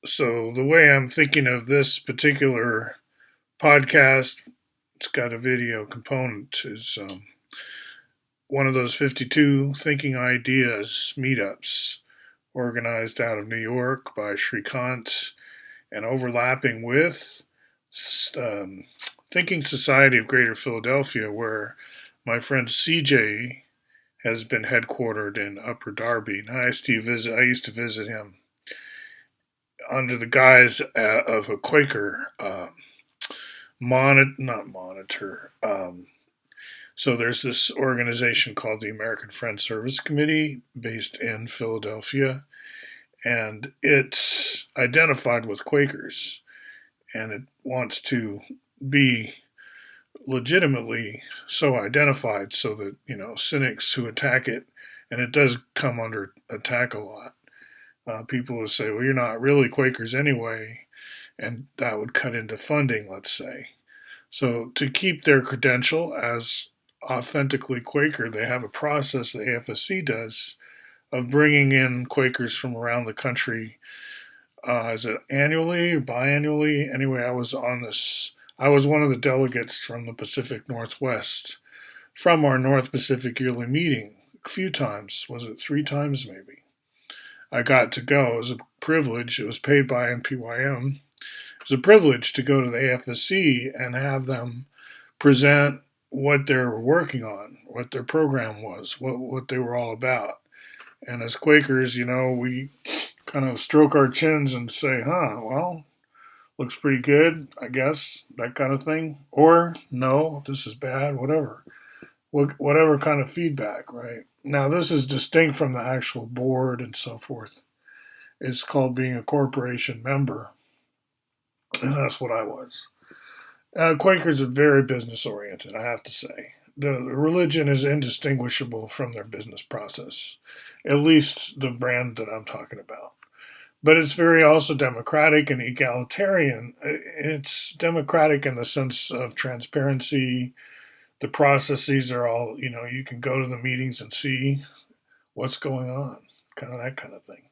So the way I'm thinking of this particular podcast, it's got a video component, is one of those 52 Thinking Ideas meetups organized out of New York by Shrikant and overlapping with um, Thinking Society of Greater Philadelphia, where my friend CJ has been headquartered in Upper Darby. And I used to visit him under the guise of a Quaker not monitor. So there's this organization called the American Friends Service Committee based in Philadelphia, and it's identified with Quakers, and it wants to be legitimately so identified so that, cynics who attack it, and it does come under attack a lot. People will say, well, you're not really Quakers anyway, and that would cut into funding, let's say. So, to keep their credential as authentically Quaker, they have a process the AFSC does of bringing in Quakers from around the country. Is it annually or biannually? Anyway, I was on this. I was one of the delegates from the Pacific Northwest from our North Pacific yearly meeting a few times. Was it 3 times maybe? I got to go. It was a privilege. It was paid by NPYM. It was a privilege to go to the AFSC and have them present what they're working on, what their program was, what they were all about. And as Quakers, we kind of stroke our chins and say, well, looks pretty good, I guess, that kind of thing. Or, no, this is bad, whatever. Whatever kind of feedback, right? Now, this is distinct from the actual board and so forth. It's called being a corporation member, and that's what I was. Quakers are very business oriented, I have to say. The religion is indistinguishable from their business process, at least the brand that I'm talking about. But it's very also democratic and egalitarian. It's democratic in the sense of transparency. The processes are all, you can go to the meetings and see what's going on, kind of that kind of thing.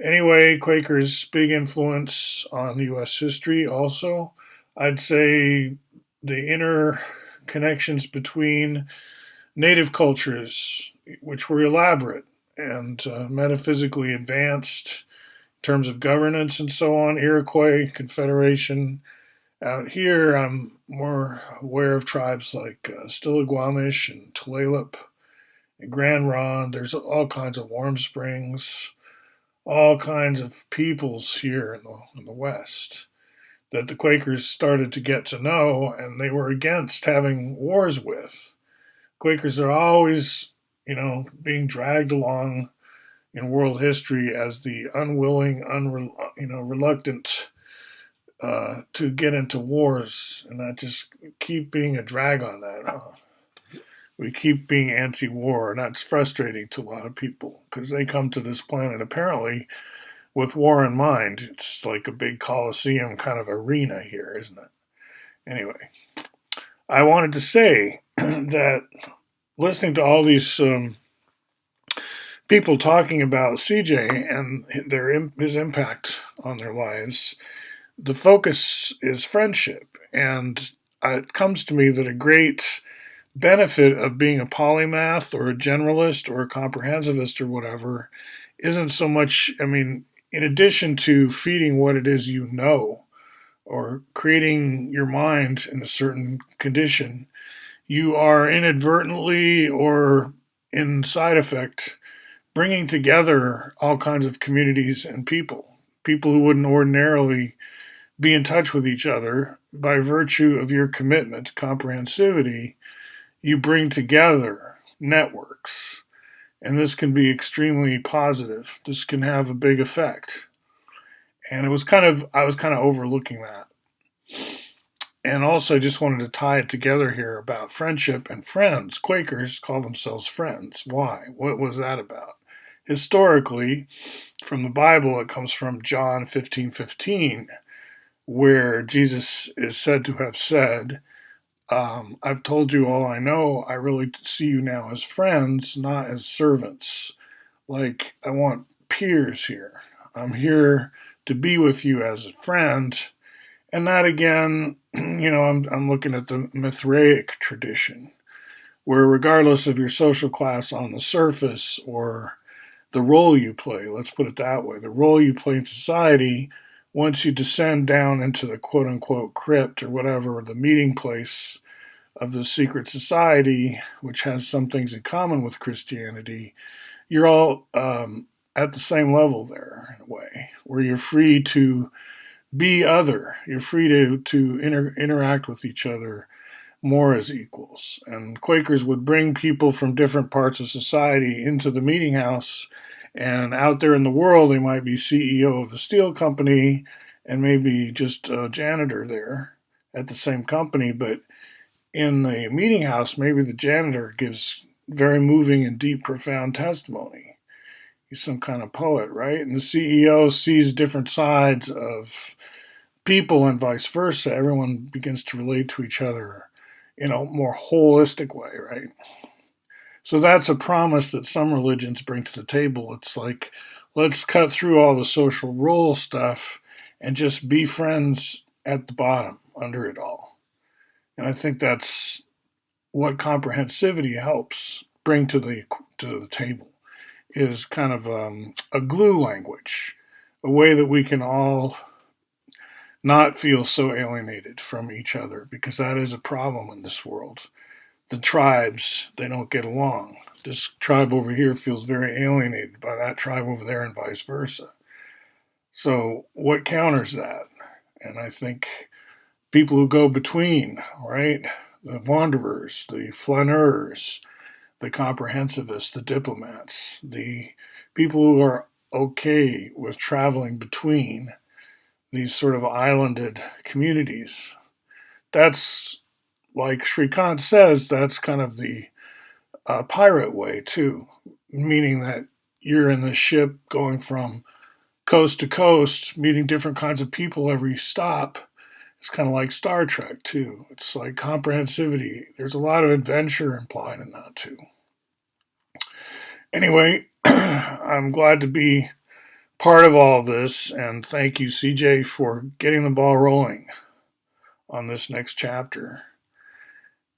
Anyway, Quakers' big influence on U.S. history also. I'd say the inner connections between native cultures, which were elaborate and metaphysically advanced in terms of governance and so on, Iroquois Confederation. Out here, I'm more aware of tribes like Stillaguamish and Tulalip and Grand Ronde. There's all kinds of Warm Springs, all kinds of peoples here in the West that the Quakers started to get to know, and they were against having wars with. Quakers are always, being dragged along in world history as the unwilling, reluctant to get into wars, and I just keep being a drag on that. We keep being anti-war, and that's frustrating to a lot of people because they come to this planet apparently with war in mind. It's like a big coliseum kind of arena here, isn't it? Anyway, I wanted to say that listening to all these people talking about CJ and his impact on their lives, the focus is friendship. And it comes to me that a great benefit of being a polymath or a generalist or a comprehensivist or whatever isn't so much, in addition to feeding what it is you know or creating your mind in a certain condition, you are inadvertently or in side effect bringing together all kinds of communities and people who wouldn't ordinarily be in touch with each other by virtue of your commitment to comprehensivity. You bring together networks, and this can be extremely positive. This can have a big effect. And I was kind of overlooking that. And also, I just wanted to tie it together here about friendship and friends. Quakers call themselves friends. Why? What was that about? Historically, from the Bible, it comes from John 15:15, where Jesus is said to have said, I've told you all I know. I really see you now as friends, not as servants. Like, I want peers here. I'm here to be with you as a friend. And that again, I'm looking at the Mithraic tradition, where regardless of your social class on the surface or the role you play, let's put it that way, the role you play in society, once you descend down into the quote unquote crypt or whatever, the meeting place of the secret society, which has some things in common with Christianity, you're all at the same level there in a way, where you're free to be other. You're free to interact with each other more as equals. And Quakers would bring people from different parts of society into the meeting house, and out there in the world, they might be CEO of a steel company and maybe just a janitor there at the same company. But in the meeting house, maybe the janitor gives very moving and deep, profound testimony. He's some kind of poet, right? And the CEO sees different sides of people and vice versa. Everyone begins to relate to each other in a more holistic way, right? So that's a promise that some religions bring to the table. It's like, let's cut through all the social role stuff and just be friends at the bottom, under it all. And I think that's what comprehensivity helps bring to the table, is kind of a glue language, a way that we can all not feel so alienated from each other, because that is a problem in this world. The tribes, they don't get along. This tribe over here feels very alienated by that tribe over there and vice versa. So what counters that? And I think people who go between, right? The wanderers, the flaneurs, the comprehensivists, the diplomats, the people who are okay with traveling between these sort of islanded communities. That's, like Shrikant says, that's kind of the pirate way too, meaning that you're in the ship going from coast to coast, meeting different kinds of people every stop. It's kind of like Star Trek too. It's like comprehensivity. There's a lot of adventure implied in that too. Anyway, I'm glad to be part of all this, and thank you, CJ, for getting the ball rolling on this next chapter.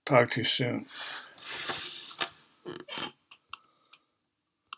Talk to you soon.